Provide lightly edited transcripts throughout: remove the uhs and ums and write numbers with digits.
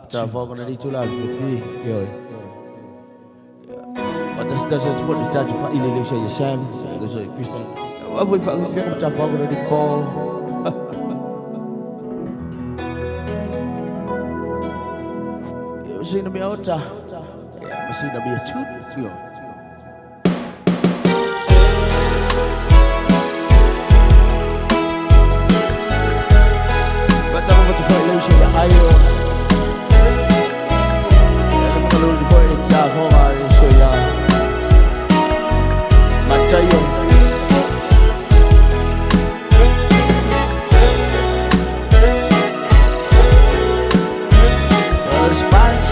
Travolta na dito lang, Fifi. Yun. Matas na sa sport, ita sa ililig siya Sam. Gusto yung Kristen. Waboy pa ang fiya, Travolta na dito. Masih nabi ako ta. Masih nabi ako ta. Yun. Ba't ako matufay siya na kayo? Before it's so yeah, Matayo. Smash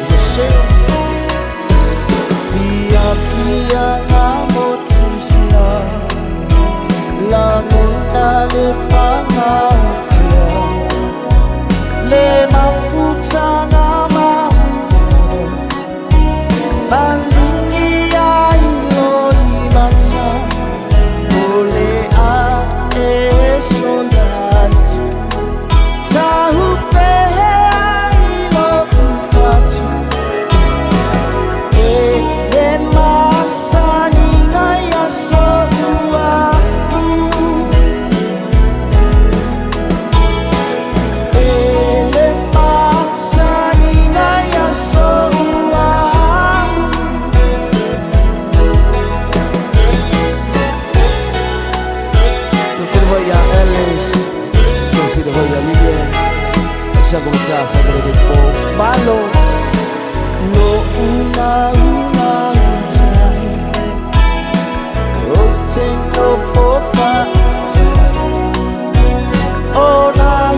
is a shame. Via via amotisia, la nena le pangatia, le mafutanga. Siya kumita favorite po Malo no una time rotating no for fun oh na